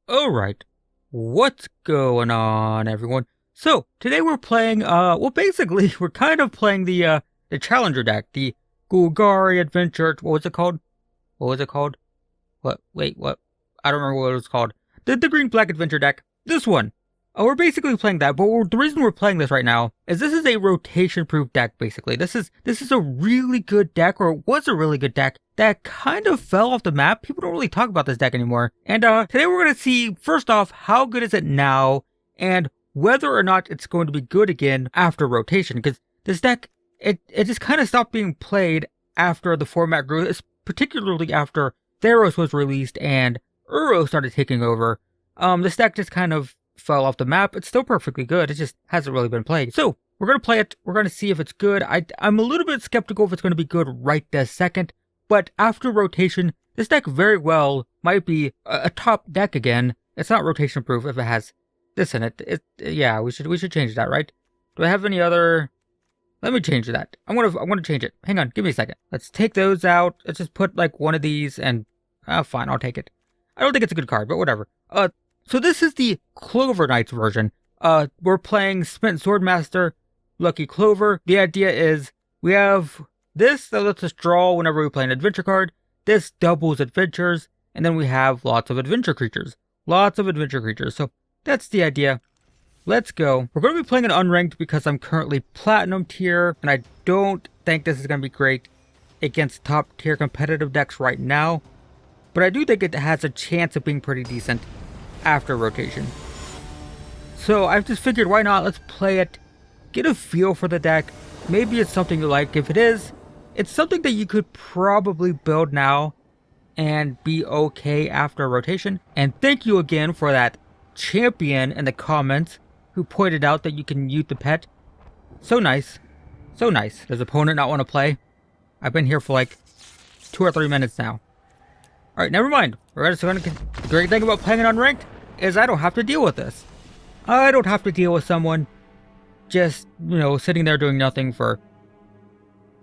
Alright, what's going on, everyone? So, today we're playing, well, basically, we're kind of playing the Challenger deck, the Golgari Adventure, what was it called? What was it called? What? Wait, what? I don't remember what it was called. The Green-Black Adventure deck. This one. We're basically playing that, but the reason we're playing this right now is this is a rotation-proof deck, basically. This is a really good deck, or it was a really good deck, that kind of fell off the map. People don't really talk about this deck anymore. And today we're going to see, first off, how good is it now, and whether or not it's going to be good again after rotation. Because this deck, it just kind of stopped being played after the format grew, particularly after Theros was released and Uro started taking over. This deck just kind of fell off the map. It's still perfectly good. It just hasn't really been played. So we're going to play it. We're going to see if it's good. I'm a little bit skeptical if it's going to be good right this second. But after rotation, this deck very well might be a top deck again. It's not rotation proof if it has this in it. Yeah, we should change that, right? Do I have any other? Let me change that. I want to change it. Hang on, give me a second. Let's take those out. Let's just put like one of these and fine, I'll take it. I don't think it's a good card, but whatever. So this is the Clover Knights version. We're playing Spent Swordmaster, Lucky Clover. The idea is we have this that lets us draw whenever we play an adventure card. This doubles adventures, and then we have lots of adventure creatures. So that's the idea. Let's go. We're going to be playing an unranked because I'm currently Platinum tier, and I don't think this is going to be great against top tier competitive decks right now. But I do think it has a chance of being pretty decent after rotation. So I've just figured, why not? Let's play it, get a feel for the deck. Maybe it's something you like. If it is, it's something that you could probably build now and be okay after rotation. And thank you again for that champion in the comments who pointed out that you can use the pet. So nice. So nice. Does opponent not want to play? I've been here for like 2 or 3 minutes now. Alright, never mind. The great thing about playing it unranked is I don't have to deal with this. I don't have to deal with someone just, sitting there doing nothing for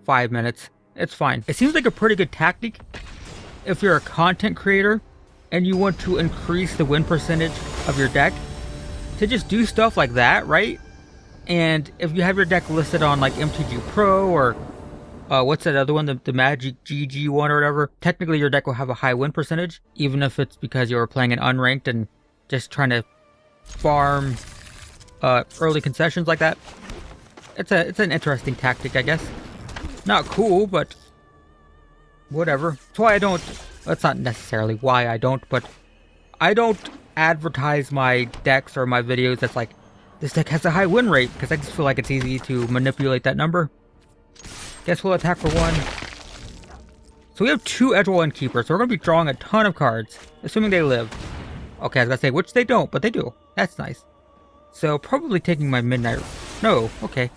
5 minutes. It's fine. It seems like a pretty good tactic if you're a content creator and you want to increase the win percentage of your deck to just do stuff like that, right? And if you have your deck listed on like MTG Pro or what's that other one? The Magic GG one or whatever. Technically, your deck will have a high win percentage, even if it's because you were playing an unranked and just trying to farm early concessions like that. It's an interesting tactic, I guess. Not cool, but whatever. That's why I don't. That's not necessarily why I don't, but I don't advertise my decks or my videos that's like, this deck has a high win rate, because I just feel like it's easy to manipulate that number. Guess we'll attack for 1. So we have 2 Edgewall Innkeepers, so we're going to be drawing a ton of cards, assuming they live. Okay, I was going to say, which they don't, but they do. That's nice. So, probably taking my Midnight... No, okay.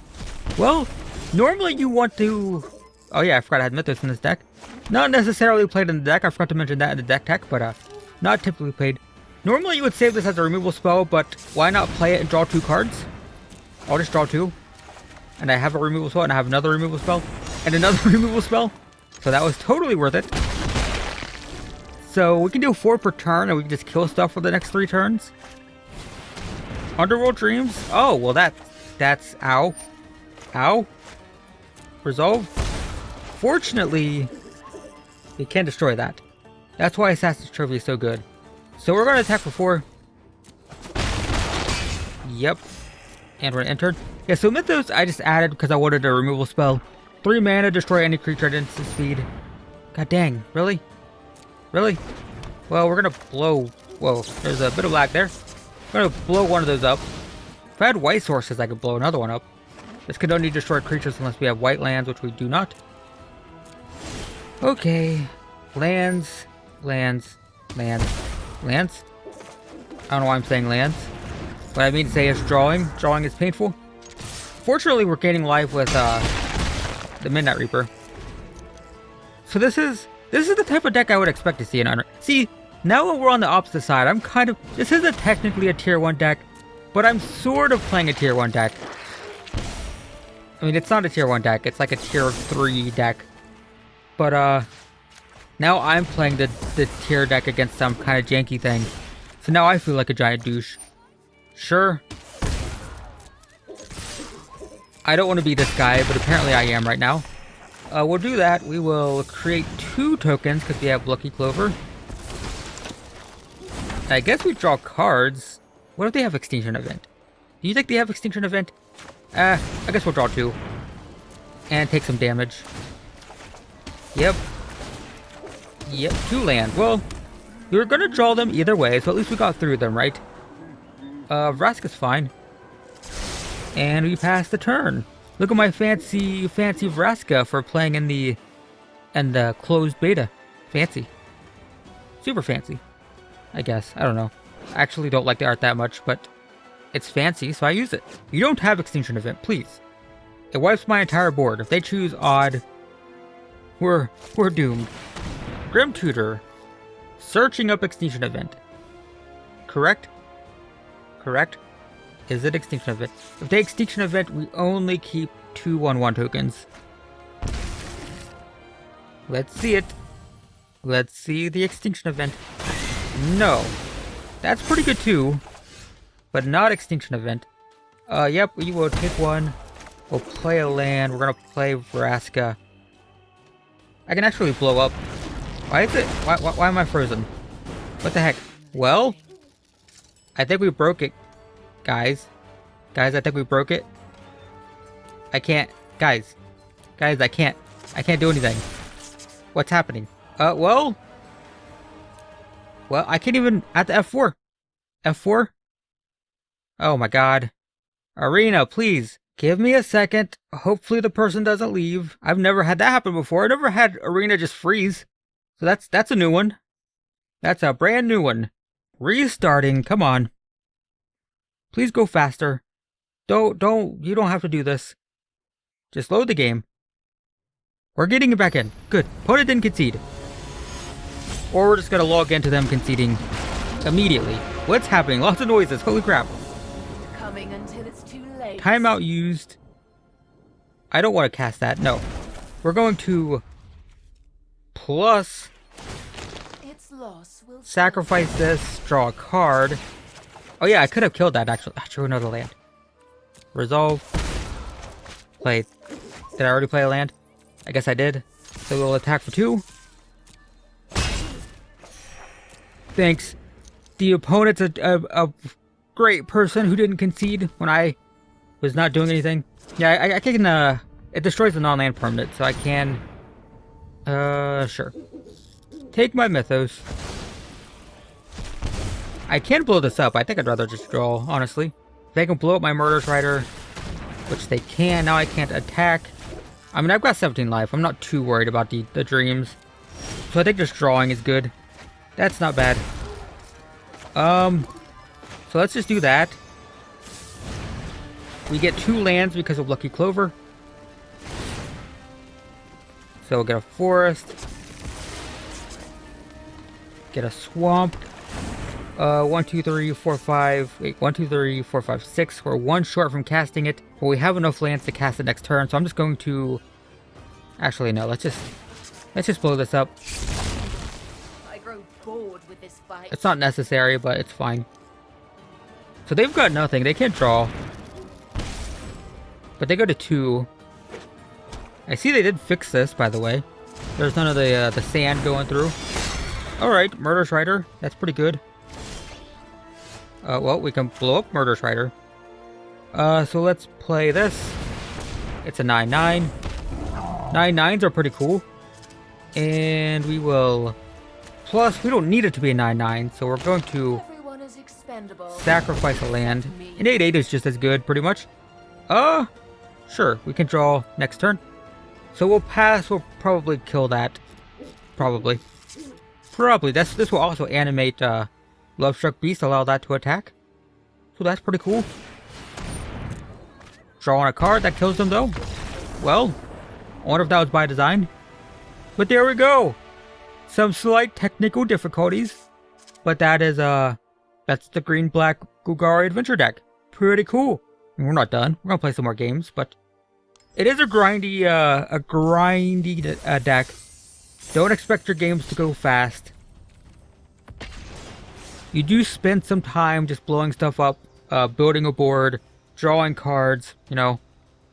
Well, normally you want to... Oh yeah, I forgot I had Mythos in this deck. Not necessarily played in the deck, I forgot to mention that in the deck tech, but not typically played. Normally you would save this as a removal spell, but why not play it and draw 2 cards? I'll just draw 2. And I have a removal spell, and I have another removal spell, and another removal spell. So that was totally worth it. So we can do 4 per turn, and we can just kill stuff for the next 3 turns. Underworld Dreams. Oh, well that's ow. Ow. Resolve. Fortunately, we can destroy that. That's why Assassin's Trophy is so good. So we're going to attack for 4. Yep. And we're entered. Yeah, so Mythos I just added because I wanted a removal spell. 3 mana, destroy any creature at instant speed. God dang, really? Really? Well, we're gonna blow... Whoa, there's a bit of lag there. We're gonna blow one of those up. If I had white sources, I could blow another one up. This could only destroy creatures unless we have white lands, which we do not. Okay. Lands. Lands. Lands. Lands? I don't know why I'm saying lands. What I mean to say is drawing. Drawing is painful. Fortunately, we're gaining life with the Midnight Reaper. So this is the type of deck I would expect to see in Unranked. See, now we're on the opposite side. I'm kind of... This isn't technically a tier 1 deck, but I'm sort of playing a tier 1 deck. I mean, it's not a tier 1 deck. It's like a tier 3 deck. But, now I'm playing the tier deck against some kind of janky thing. So now I feel like a giant douche. Sure. I don't want to be this guy, but apparently I am right now. We'll do that. We will create 2 tokens because we have Lucky Clover. I guess we draw cards. What if they have Extinction Event? Do you think they have Extinction Event? I guess we'll draw 2. And take some damage. Yep. Yep, 2 land. Well, we were gonna draw them either way, so at least we got through them, right? Vraska's fine. And we passed the turn. Look at my fancy Vraska for playing in the closed beta. Fancy. Super fancy. I guess. I don't know. I actually don't like the art that much, but it's fancy, so I use it. You don't have Extinction Event, please. It wipes my entire board. If they choose odd, we're doomed. Grim Tutor. Searching up Extinction Event. Correct? Correct? Is it Extinction Event? If they Extinction Event, we only keep 2 1/1 tokens. Let's see it. Let's see the Extinction Event. No. That's pretty good too. But not Extinction Event. Yep, we will take 1. We'll play a land. We're gonna play Vraska. I can actually blow up. Why is it? Why am I frozen? What the heck? Well, I think we broke it. Guys, I think we broke it. I can't, guys, I can't do anything. What's happening? Well, I can't even, at the F4. F4? Oh my god. Arena, please, give me a second. Hopefully the person doesn't leave. I've never had that happen before. I never had Arena just freeze. So that's a new one. That's a brand new one. Restarting, come on. Please go faster. You don't have to do this. Just load the game. We're getting it back in. Good. Opponent didn't concede. Or we're just gonna log into them conceding immediately. What's happening? Lots of noises. Holy crap. Coming until it's too late. Timeout used. I don't want to cast that. No. We're going to plus Its loss will sacrifice this, draw a card. Oh yeah, I could have killed that actually. I drew another land. Resolve. Play. Did I already play a land? I guess I did. So we'll attack for 2. Thanks. The opponent's a great person who didn't concede when I was not doing anything. Yeah, I can, it destroys the non-land permanent, so I can, sure. Take my Mythos. I can blow this up. I think I'd rather just draw, honestly. If they can blow up my Murderous Rider, which they can, now I can't attack. I mean, I've got 17 life. I'm not too worried about the dreams. So I think just drawing is good. That's not bad. So let's just do that. We get 2 lands because of Lucky Clover. So we'll get a forest. Get a swamp. 1, 2, 3, 4, 5. Wait, 1, 2, 3, 4, 5, 6. We're 1 short from casting it, but we have enough lands to cast it next turn. So I'm just going to. Actually, no. Let's just blow this up. I grow bored with this fight. It's not necessary, but it's fine. So they've got nothing. They can't draw. But they go to 2. I see they did fix this, by the way. There's none of the sand going through. Alright, Murderous Rider. That's pretty good. Well, we can blow up Murderous Rider. So let's play this. It's a 9/9. 9/9s are pretty cool. And we will... Plus, we don't need it to be a 9/9, so we're going to sacrifice a land. An 8/8 is just as good, pretty much. Sure, we can draw next turn. So we'll pass, we'll probably kill that. Probably. This will also animate Lovestruck Beast, allow that to attack. So that's pretty cool. Drawing a card, that kills them though. Well, I wonder if that was by design. But there we go! Some slight technical difficulties. But that is, that's the green-black Golgari Adventure deck. Pretty cool. And we're not done. We're gonna play some more games, but it is a grindy deck. Don't expect your games to go fast. You do spend some time just blowing stuff up, building a board, drawing cards, you know,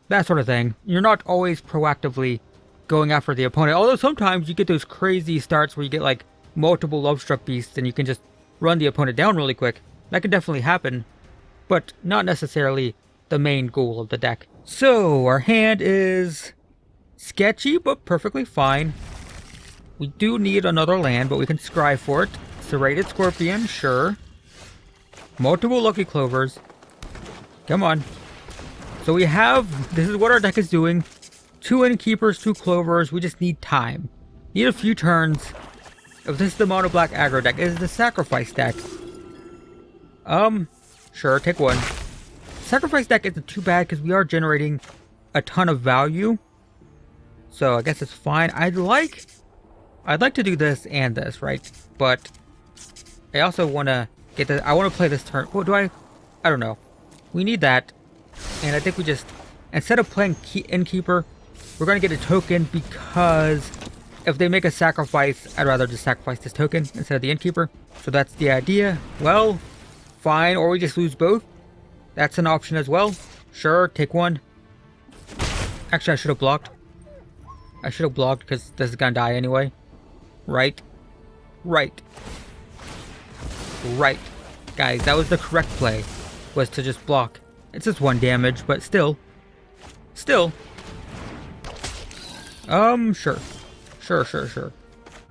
that sort of thing. You're not always proactively going after the opponent, although sometimes you get those crazy starts where you get like multiple Lovestruck Beasts and you can just run the opponent down really quick. That can definitely happen, but not necessarily the main goal of the deck. So, our hand is sketchy, but perfectly fine. We do need another land, but we can scry for it. Serrated Scorpion, sure. Multiple Lucky Clovers. Come on. So we have, this is what our deck is doing. 2 Innkeepers, 2 Clovers, we just need time. Need a few turns. If this is the mono black aggro deck, it is the Sacrifice deck. Sure, take 1. Sacrifice deck isn't too bad because we are generating a ton of value. So I guess it's fine. I'd like to do this and this, right? But I also want to get this. I want to play this turn. What do I don't know. We need that. And I think we just, instead of playing Innkeeper, we're going to get a token because if they make a sacrifice, I'd rather just sacrifice this token instead of the Innkeeper. So that's the idea. Well, fine. Or we just lose both. That's an option as well. Sure, take 1. Actually, I should have blocked. I should have blocked because this is going to die anyway. Right. Right. Right. Guys, that was the correct play. Was to just block. It's just 1 damage, but still. Still. Sure. Sure.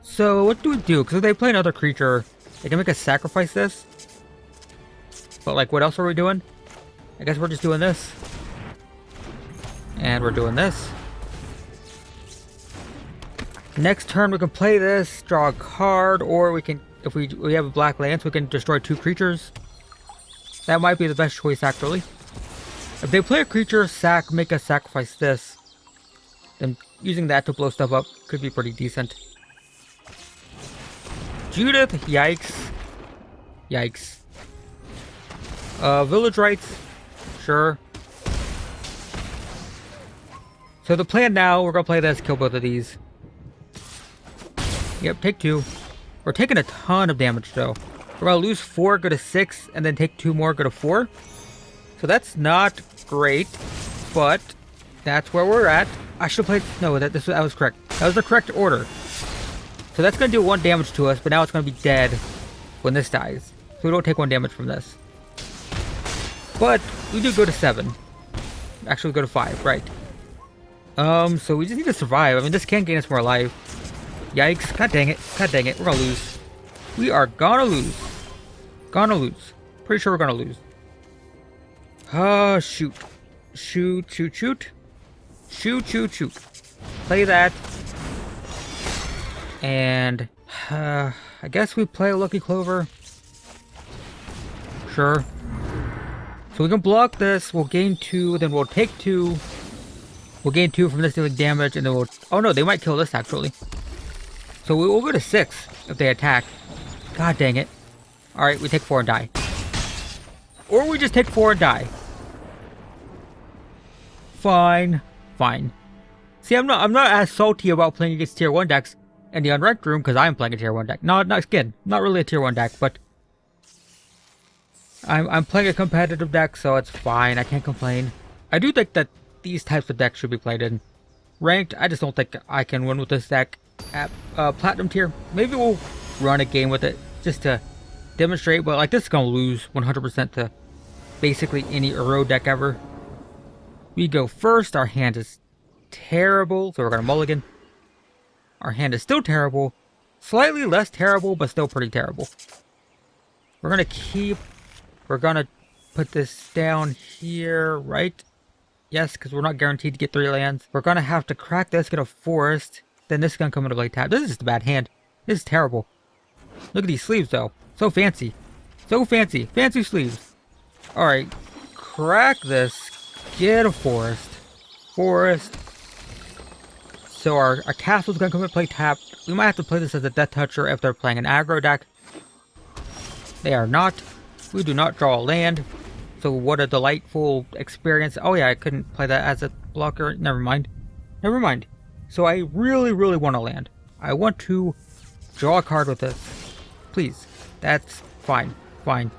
So, what do we do? Because if they play another creature, they can make us sacrifice this. But, like, what else are we doing? I guess we're just doing this. And we're doing this. Next turn, we can play this, draw a card, or we can, if we have a black lance, we can destroy 2 creatures. That might be the best choice, actually. If they play a creature, make us sacrifice this, then using that to blow stuff up could be pretty decent. Judith, yikes. Yikes. Village Rites, sure. So the plan now, we're gonna play this, kill both of these. Yep, take 2. We're taking a ton of damage though. We're gonna lose 4, go to 6, and then take 2 more, go to 4. So that's not great, but that's where we're at. I should have played, no, that was correct. That was the correct order. So that's gonna do 1 damage to us, but now it's gonna be dead when this dies. So we don't take 1 damage from this. But we do go to 7. Actually, we go to 5, right. So we just need to survive. I mean, this can gain us more life. Yikes. God dang it. God dang it. We're gonna lose. We are gonna lose. Gonna lose. Pretty sure we're gonna lose. Shoot. Shoot. Play that. And, I guess we play a Lucky Clover. Sure. So we can block this, we'll gain 2, then we'll take 2. We'll gain 2 from this dealing damage, and then we'll... Oh no, they might kill this, actually. So we'll go to 6 if they attack. God dang it. Alright, we take 4 and die. Or we just take 4 and die. Fine. Fine. See, I'm not as salty about playing against tier 1 decks in the Unranked room, because I'm playing a tier 1 deck. No, again, not really a tier 1 deck, but... I'm playing a competitive deck, so it's fine. I can't complain. I do think that these types of decks should be played in Ranked. I just don't think I can win with this deck at Platinum tier. Maybe we'll run a game with it just to demonstrate, but like this is going to lose 100% to basically any Uro deck ever. We go first. Our hand is terrible, so we're going to mulligan. Our hand is still terrible. Slightly less terrible, but still pretty terrible. We're going to keep... We're going to put this down here, right? Yes, because we're not guaranteed to get 3 lands. We're going to have to crack this, get a forest. Then this is going to come into play tap. This is just a bad hand. This is terrible. Look at these sleeves, though. So fancy. So fancy. Fancy sleeves. Alright. Crack this. Get a forest. Forest. So our castle's going to come into play tap. We might have to play this as a Death Toucher if they're playing an aggro deck. They are not. We do not draw a land. So what a delightful experience. Oh yeah, I couldn't play that as a blocker. Never mind. Never mind. So I really, really want to land. I want to draw a card with this. Please. That's Fine. Fine.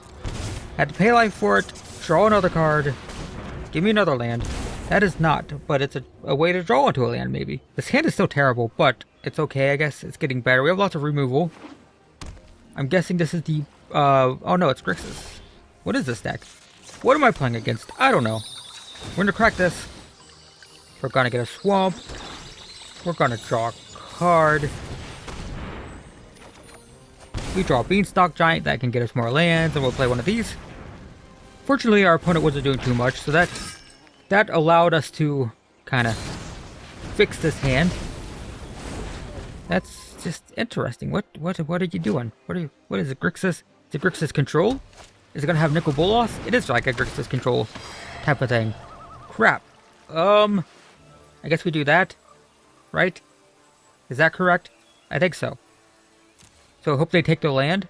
Had to pay life for it. Draw another card. Give me another land. That is not, but it's a way to draw onto a land, maybe. This hand is still terrible, but it's okay, I guess. It's getting better. We have lots of removal. I'm guessing this is the, oh no, it's Grixis. What is this deck? What am I playing against? I don't know. We're gonna crack this. We're gonna get a swamp. We're gonna draw a card. We draw a Beanstalk Giant that can get us more lands, and we'll play one of these. Fortunately, our opponent wasn't doing too much, so that allowed us to kind of fix this hand. That's just interesting. What are you doing? What is it, Grixis? Is it Grixis control? Is it gonna have Nicol Bolas? It is like a Grixis control type of thing. Crap. I guess we do that, right? Is that correct? I think so. So I hope they take the land.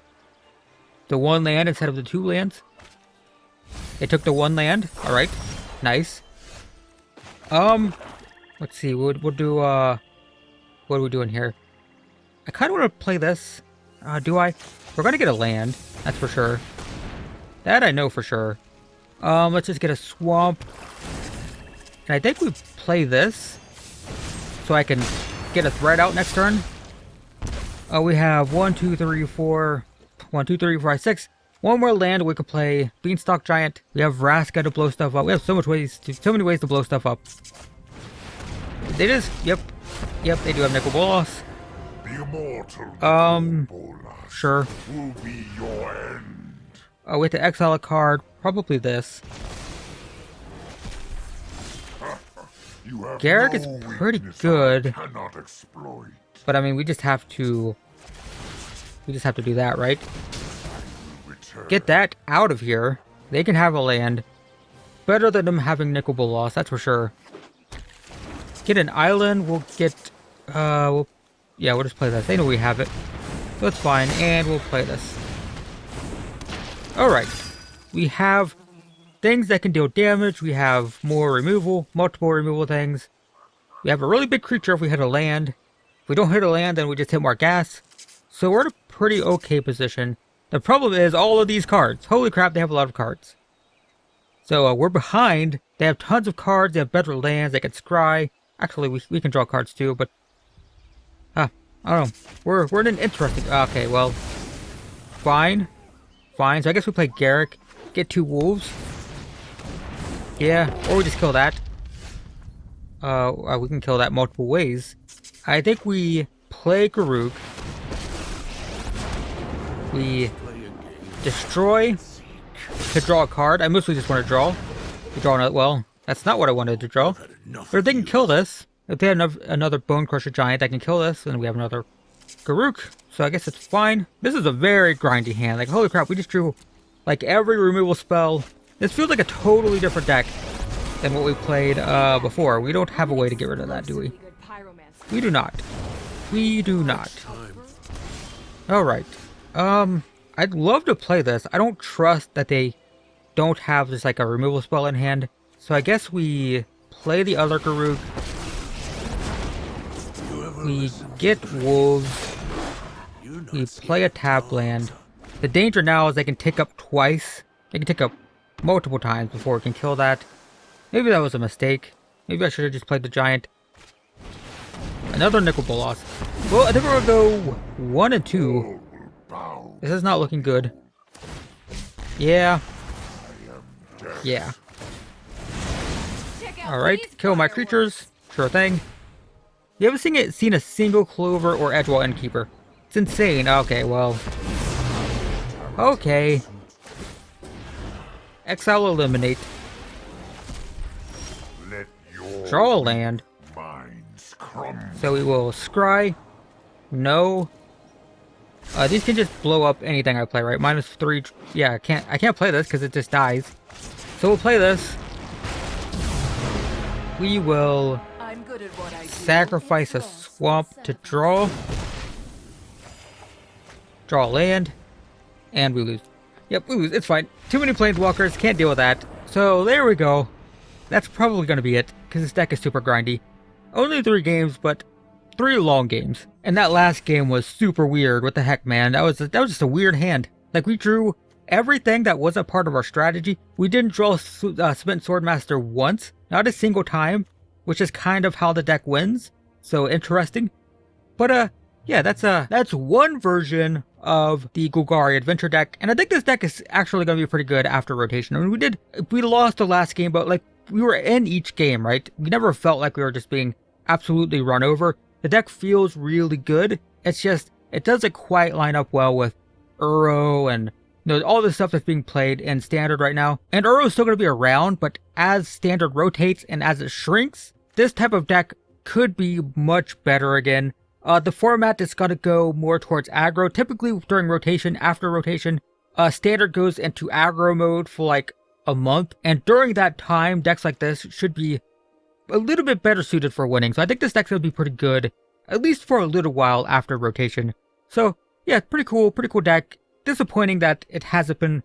The one land instead of the two lands. They took the one land. All right, nice. Let's see. We'll do. What are we doing here? I kind of want to play this. Do I? We're gonna get a land. That's for sure. That I know for sure. Let's just get a swamp. And I think we play this so I can get a threat out next turn. We have 1, 2, 3, 4. 1, 2, 3, 4, 5, 6. One more land we could play. Beanstalk Giant. We have Vraska to blow stuff up. We have so many ways to blow stuff up. They just, yep, they do have Nicol Bolas. The immortal Sure. will be your end. We have to exile a card. Probably this. You have Garrick no is pretty weakness good. I cannot exploit. But I mean, we just have to do that, right? Return. Get that out of here. They can have a land. Better than them having Nicol Bolas, that's for sure. Get an island. We'll get, we'll just play this. They know we have it. So it's fine, and we'll play this. Alright. We have things that can deal damage. We have more removal, multiple removal things. We have a really big creature if we hit a land. If we don't hit a land, then we just hit more gas. So we're in a pretty okay position. The problem is all of these cards. Holy crap, they have a lot of cards. So we're behind. They have tons of cards. They have better lands. They can scry. Actually, we can draw cards too, but... I don't know. We're in an interesting... Okay, well... Fine. Fine. So I guess we play Garrick. Get 2 wolves. Yeah, or we just kill that. We can kill that multiple ways. I think we play Garruk. We destroy to draw a card. I mostly just want to draw. We draw another. Well, that's not what I wanted to draw. But if they can kill this, if they have another Bone Crusher Giant that can kill this, then we have another Garruk. So I guess it's fine. This is a very grindy hand. Like, holy crap, we just drew like every removal spell. This feels like a totally different deck than what we played before. We don't have a way to get rid of that, do we? We do not. We do not. Alright. I'd love to play this. I don't trust that they don't have just like a removal spell in hand. So I guess we play the other Garruk. We get wolves. We play a tap land. The danger now is they can tick up twice. They can tick up multiple times before we can kill that. Maybe that was a mistake. Maybe I should have just played the giant. Another Nicol Bolas. Well, I think we're gonna go 1 and 2. This is not looking good. Yeah. Yeah. Alright, kill my creatures. Sure thing. You ever seen a single Clover or Edgewall Innkeeper? It's insane. Okay, well. Okay. Exile, eliminate. Draw a land. So we will scry. No. These can just blow up anything I play, right? -3. Yeah, I can't play this because it just dies. So we'll play this. We will sacrifice a swamp to draw. Draw a land. And we lose. Yep, we lose. It's fine. Too many planeswalkers. Can't deal with that. So there we go. That's probably going to be it. Because this deck is super grindy. Only 3 games, but 3 long games. And that last game was super weird. What the heck, man? That was just a weird hand. Like, we drew everything that wasn't part of our strategy. We didn't draw Smitten Swordmaster once, not a single time, which is kind of how the deck wins. So interesting. But yeah, that's one version of the Golgari Adventure deck, and I think this deck is actually going to be pretty good after rotation. I mean, we lost the last game, but like, we were in each game, right? We never felt like we were just being absolutely run over. The deck feels really good. It's just, it doesn't quite line up well with Uro and all the stuff that's being played in Standard right now. And Uro is still going to be around, but as Standard rotates and as it shrinks, this type of deck could be much better again. The format is going to go more towards aggro. Typically during rotation, after rotation, Standard goes into aggro mode for like a month. And during that time, decks like this should be a little bit better suited for winning. So I think this deck's going to be pretty good, at least for a little while after rotation. So yeah, pretty cool deck. Disappointing that it hasn't been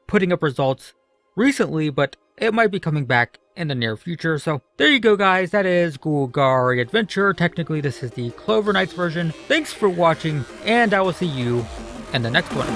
putting up results recently, but it might be coming back in the near future. So there you go, guys. That is Golgari Adventure. Technically, this is the Clover Knights version. Thanks for watching, and I will see you in the next one.